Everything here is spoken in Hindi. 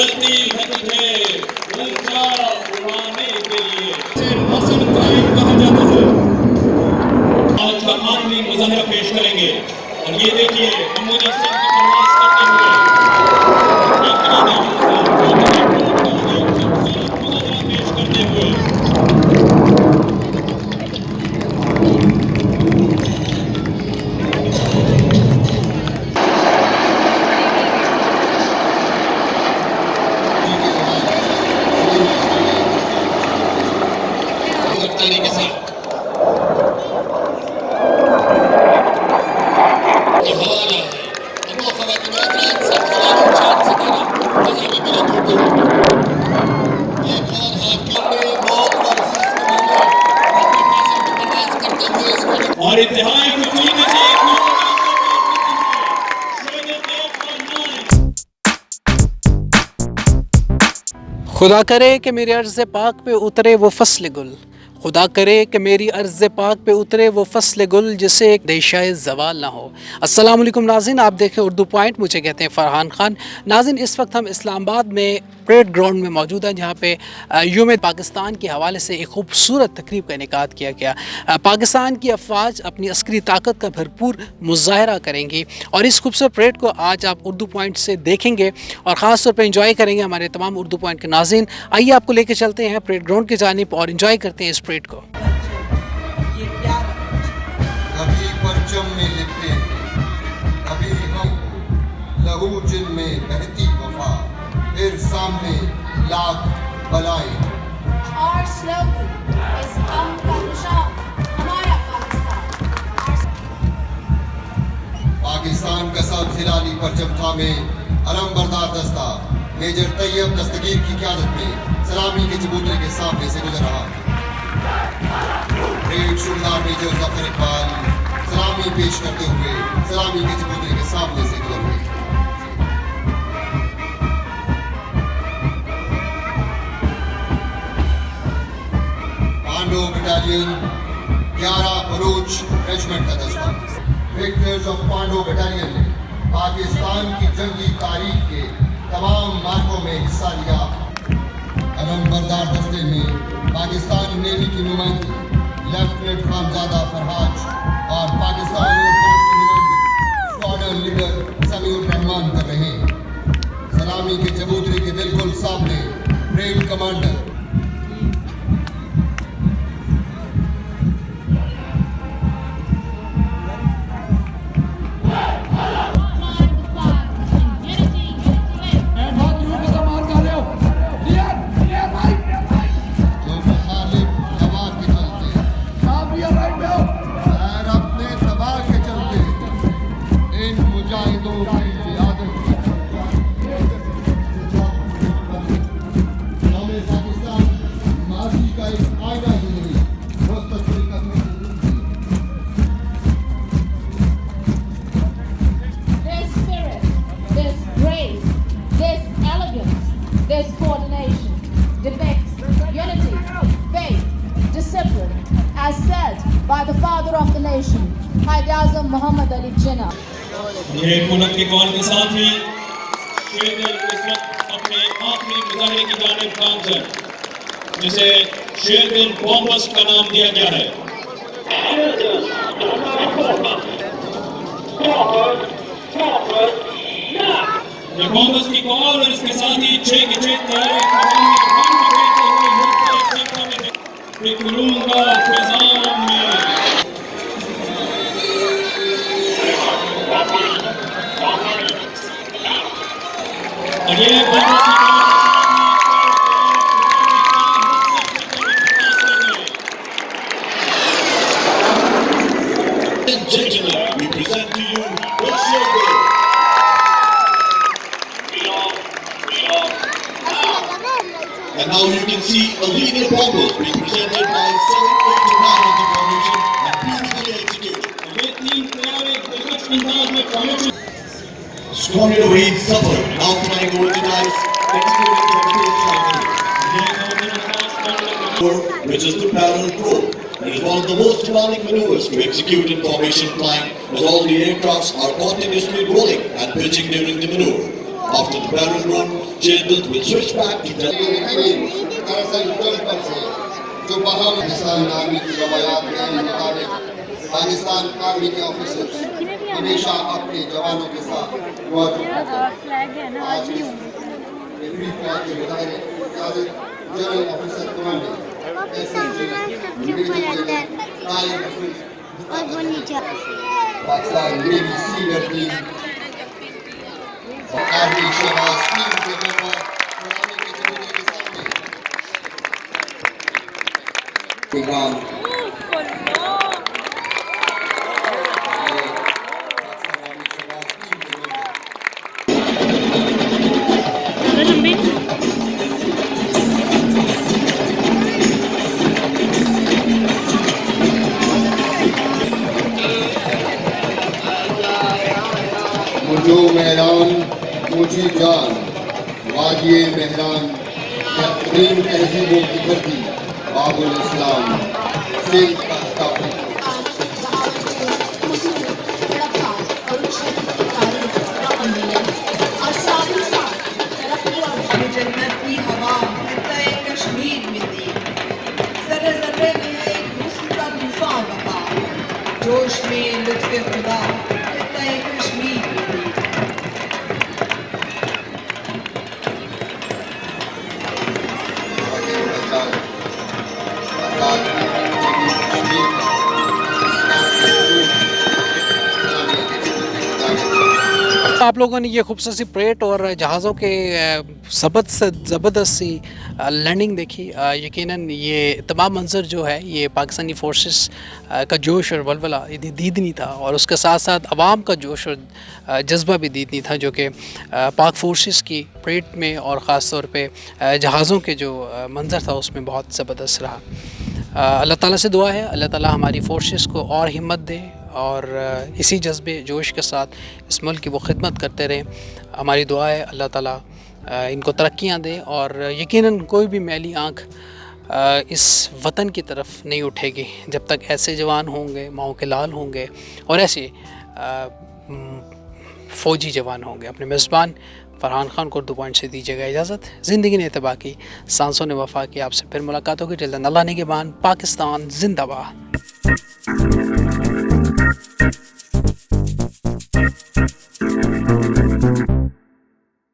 चलती है तुझे ऊंचा उड़ाने के लिए। इसे मसल क्लाइंब कहा जाता है। आज का आखिरी मुजाहिरा पेश करेंगे और ये देखिए अमूदी सिंह की परवाज़ करते हुए मुजाहिरा पेश करते हुए तरीके से और इंतहाई खुशी के साथ खुदा करे कि मेरे अर्ज़ पाक पे उतरे वो फसल गुल, खुदा करे कि मेरी अर्ज़ पाक पे उतरे वो फसल गुल जिसे एक देशाए ज़वाल ना हो। अस्सलाम वालेकुम नाज़रीन, आप देखें उर्दू पॉइंट, मुझे कहते हैं फ़रहान ख़ान। नाज़रीन, इस वक्त हम इस्लामाबाद में परेड ग्राउंड में मौजूद हैं, जहाँ पे यूम पाकिस्तान के हवाले से एक खूबसूरत तकरीब का इनेकाद किया गया। पाकिस्तान की अफवाज अपनी अस्करी ताकत का भरपूर मुजाहरा करेंगी और इस खूबसूरत परेड को आज आप उर्दू पॉइंट से देखेंगे और ख़ास तौर पर इंजॉय करेंगे हमारे तमाम उर्दू पॉइंट के नाज़रीन। आइए आपको लेकर चलते हैं परेड ग्राउंड की जानिब और इंजॉय करते हैं इस परेड को। कभी परचम में लिपटे, कभी हम लहू जिन में बहती वफा, फिर सामने लाख बलाएं। Our slogan is हम का निशान, हमारा पाकिस्तान। पाकिस्तान का सब जिलाली परचम थामे अलम बरदार दस्ता मेजर तैयब दस्तगीर की क़यादत में सलामी के चबूतरे के सामने से गुजर रहा। परेड सूबेदार मेजर जफर इकबाल सलामी पेश करते हुए सलामी के चबूतरे के सामने से गुजर गए। पांडो बटालियन 11 बलूच रेजिमेंट का दस्ता विक्टर्स ऑफ पांडो बटालियन ने पाकिस्तान की जंगी तारीख के तमाम मार्गों में हिस्सा लिया। अलम बरदार दस्ते में पाकिस्तान नेवी की नुमाइंदगी लेफ्टिनेंट खामजादा फरहाज और पाकिस्तान एयरफोर्स की नुमाइंदगी स्क्वाड्रन लीडर समीउर रहमान कर रहे हैं। सलामी के चबूतरे के बिल्कुल सामने parade commander Mohammad Ali Jinnah. ये मुल्क के कौल के साथ ही शेरदिल इस वक्त अपने आखिरी मुजाहरे की जानिब गामजन, जिसे शेरदिल बॉम्बर्स का नाम दिया गया है। ये बॉम्बर्स की कॉल और इसके साथ ही 6 के 6 तैयारी Gentlemen, we present to you the Sherbet. And now you can see a linear bombers being presented by 789 of the formation and beautifully executed. Squadron Wahid Safar now flying over the dice, executing the approach maneuver, which is the parallel probe. It is one of the most demanding maneuvers to execute in formation flying, as all the aircrafts are continuously rolling and pitching during the maneuver. After the barrel run, Jayadut will switch back to दरअसल जंपर से जो पाकिस्तान आर्मी की रवायात के मुताबिक पाकिस्तान आर्मी के ऑफिसर्स हमेशा अपने जवानों के साथ आज इस फ्री फ्लैग के मुताबिक general officer commanding Pakistan navy senior team army Shahbaz team के मेंबर पुराने के जमाने के सामने प्रोग्राम मुझो मैदान मुझी जान वादिये मेहरान करीम तहजीबों की धरती बाबुल इस्लाम सिंध का स्थापना और साथ ही साथ तरक्की और जन्नत की हवा खित्ता-ए कश्मीर में दी ज़र्रे ज़र्रे में है एक हुस्न का तूफ़ान वफ़ा जोश में लुत्फ़े खुदा खित्ता-ए कश्मीर में दी आप लोगों ने ये खूबसूरत परेड और जहाज़ों के ज़बरदस्त सी लैंडिंग देखी। यकीनन ये तमाम मंजर जो है ये पाकिस्तानी फोर्सेस का जोश और वलवला ये दीदनी था और उसके साथ साथ आवाम का जोश और जज्बा भी दीदनी था जो कि पाक फोर्सेस की परेड में और ख़ास तौर पे जहाज़ों के जो मंजर था उसमें बहुत ज़बरदस्त रहा। अल्लाह ताला से दुआ है अल्लाह ताला हमारी फोर्सेस को और हिम्मत दे और इसी जज्बे जोश के साथ इस मुल्क की वो खिदमत करते रहें। हमारी दुआ है अल्लाह ताला इनको तरक्कियाँ दे और यकीनन कोई भी मैली आँख इस वतन की तरफ नहीं उठेगी जब तक ऐसे जवान होंगे, माओ के लाल होंगे और ऐसे फ़ौजी जवान होंगे। अपने मेज़बान फरहान खान को उर्दू पॉइंट से दीजिएगा इजाज़त। ज़िंदगी ने तबाह की, सांसों ने वफ़ा की। आपसे फिर मुलाकात होगी जल्द। अल्लाह निगहबान। पाकिस्तान जिंदाबाद।